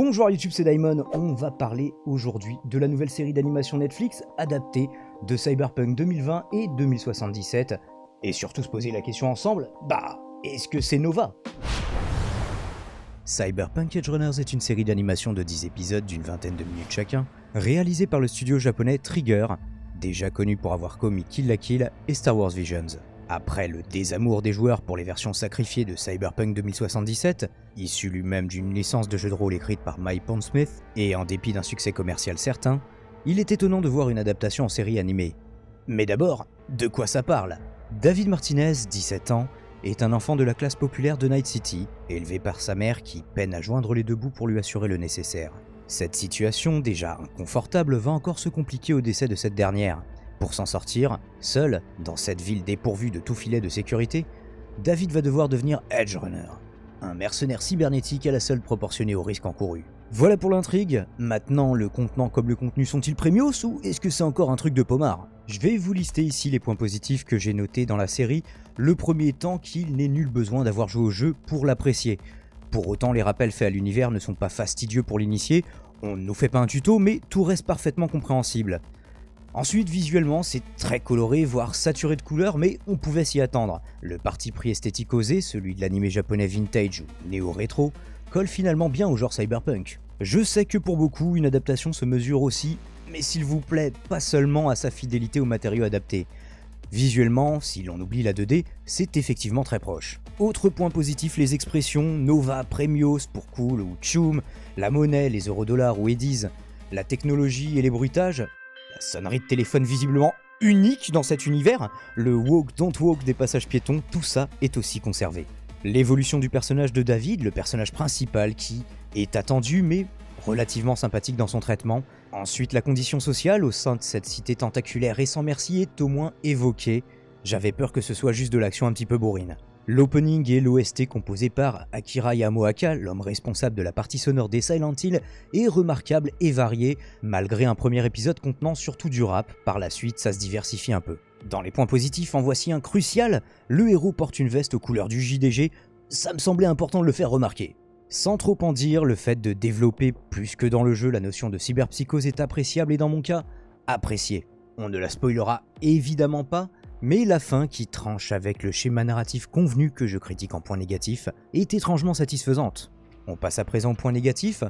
Bonjour YouTube, c'est Daimon. On va parler aujourd'hui de la nouvelle série d'animation Netflix adaptée de Cyberpunk 2020 et 2077. Et surtout se poser la question ensemble, est-ce que c'est Nova? Cyberpunk Edgerunners est une série d'animation de 10 épisodes d'une vingtaine de minutes chacun, réalisée par le studio japonais Trigger, déjà connu pour avoir commis Kill la Kill et Star Wars Visions. Après le désamour des joueurs pour les versions sacrifiées de Cyberpunk 2077, issu lui-même d'une licence de jeu de rôle écrite par Mike Pondsmith, et en dépit d'un succès commercial certain, il est étonnant de voir une adaptation en série animée. Mais d'abord, de quoi ça parle? David Martinez, 17 ans, est un enfant de la classe populaire de Night City, élevé par sa mère qui peine à joindre les deux bouts pour lui assurer le nécessaire. Cette situation, déjà inconfortable, va encore se compliquer au décès de cette dernière. Pour s'en sortir, seul, dans cette ville dépourvue de tout filet de sécurité, David va devoir devenir Edgerunner, un mercenaire cybernétique à la seule proportionnée au risque encouru. Voilà pour l'intrigue. Maintenant, le contenant comme le contenu sont-ils premios ou est-ce que c'est encore un truc de pommard? Je vais vous lister ici les points positifs que j'ai notés dans la série, le premier étant qu'il n'est nul besoin d'avoir joué au jeu pour l'apprécier. Pour autant, les rappels faits à l'univers ne sont pas fastidieux pour l'initié, on ne nous fait pas un tuto, mais tout reste parfaitement compréhensible. Ensuite, visuellement, c'est très coloré, voire saturé de couleurs, mais on pouvait s'y attendre. Le parti pris esthétique osé, celui de l'animé japonais vintage ou néo-rétro, colle finalement bien au genre cyberpunk. Je sais que pour beaucoup, une adaptation se mesure aussi, mais s'il vous plaît, pas seulement à sa fidélité aux matériaux adaptés. Visuellement, si l'on oublie la 2D, c'est effectivement très proche. Autre point positif, les expressions Nova, Premios pour cool ou Chum, la monnaie, les eurodollars ou Eddies, la technologie et les bruitages. La sonnerie de téléphone visiblement unique dans cet univers, le walk don't walk des passages piétons, tout ça est aussi conservé. L'évolution du personnage de David, le personnage principal qui est attendu mais relativement sympathique dans son traitement. Ensuite, la condition sociale au sein de cette cité tentaculaire et sans merci est au moins évoquée. J'avais peur que ce soit juste de l'action un petit peu bourrine. L'opening et l'OST composé par Akira Yamaoka, l'homme responsable de la partie sonore des Silent Hill, est remarquable et varié, malgré un premier épisode contenant surtout du rap. Par la suite, ça se diversifie un peu. Dans les points positifs, en voici un crucial, le héros porte une veste aux couleurs du JDG, ça me semblait important de le faire remarquer. Sans trop en dire, le fait de développer plus que dans le jeu la notion de cyberpsychose est appréciable et dans mon cas, apprécié. On ne la spoilera évidemment pas, mais la fin, qui tranche avec le schéma narratif convenu que je critique en point négatif, est étrangement satisfaisante. On passe à présent au point négatif.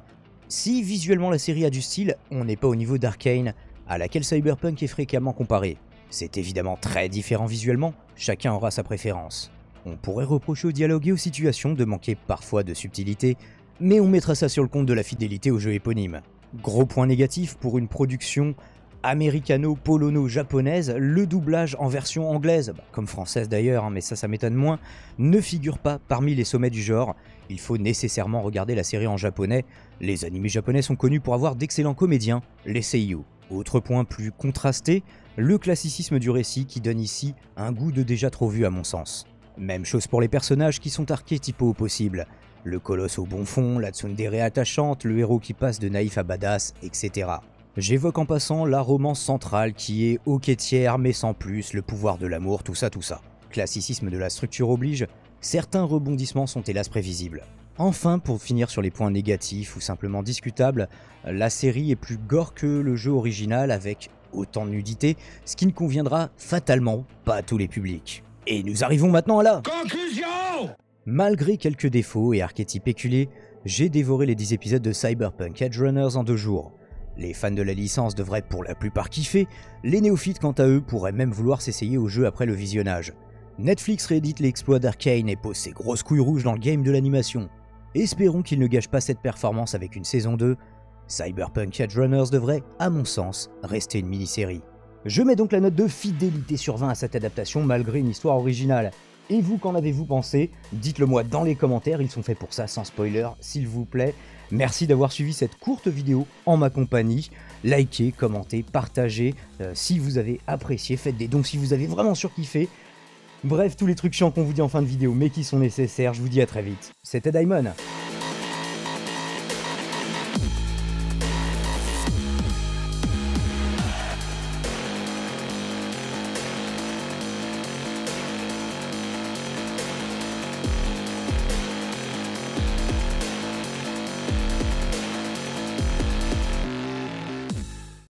Si visuellement la série a du style, on n'est pas au niveau d'Arcane, à laquelle Cyberpunk est fréquemment comparé. C'est évidemment très différent visuellement, chacun aura sa préférence. On pourrait reprocher au dialogue et aux situations de manquer parfois de subtilité, mais on mettra ça sur le compte de la fidélité au jeu éponyme. Gros point négatif pour une production américano-polono-japonaise, le doublage en version anglaise, comme française d'ailleurs, mais ça m'étonne moins, ne figure pas parmi les sommets du genre. Il faut nécessairement regarder la série en japonais. Les animés japonais sont connus pour avoir d'excellents comédiens, les seiyū. Autre point plus contrasté, le classicisme du récit qui donne ici un goût de déjà trop vu à mon sens. Même chose pour les personnages qui sont archétypaux au possible. Le colosse au bon fond, la tsundere attachante, le héros qui passe de naïf à badass, etc. J'évoque en passant la romance centrale qui est ok tiers mais sans plus, le pouvoir de l'amour, tout ça. Classicisme de la structure oblige, certains rebondissements sont hélas prévisibles. Enfin, pour finir sur les points négatifs ou simplement discutables, la série est plus gore que le jeu original avec autant de nudité, ce qui ne conviendra fatalement pas à tous les publics. Et nous arrivons maintenant à la conclusion! Malgré quelques défauts et archétypes éculés, j'ai dévoré les 10 épisodes de Cyberpunk Edgerunners en 2 jours. Les fans de la licence devraient pour la plupart kiffer, les néophytes quant à eux pourraient même vouloir s'essayer au jeu après le visionnage. Netflix réédite l'exploit d'Arcane et pose ses grosses couilles rouges dans le game de l'animation. Espérons qu'il ne gâche pas cette performance avec une saison 2. Cyberpunk Edgerunners devrait, à mon sens, rester une mini-série. Je mets donc la note de fidélité sur 20 à cette adaptation malgré une histoire originale. Et vous, qu'en avez-vous pensé? Dites-le moi dans les commentaires, ils sont faits pour ça, sans spoiler, s'il vous plaît. Merci d'avoir suivi cette courte vidéo en ma compagnie. Likez, commentez, partagez. Si vous avez apprécié, faites des dons si vous avez vraiment surkiffé. Bref, tous les trucs chiants qu'on vous dit en fin de vidéo, mais qui sont nécessaires. Je vous dis à très vite. C'était Daimon.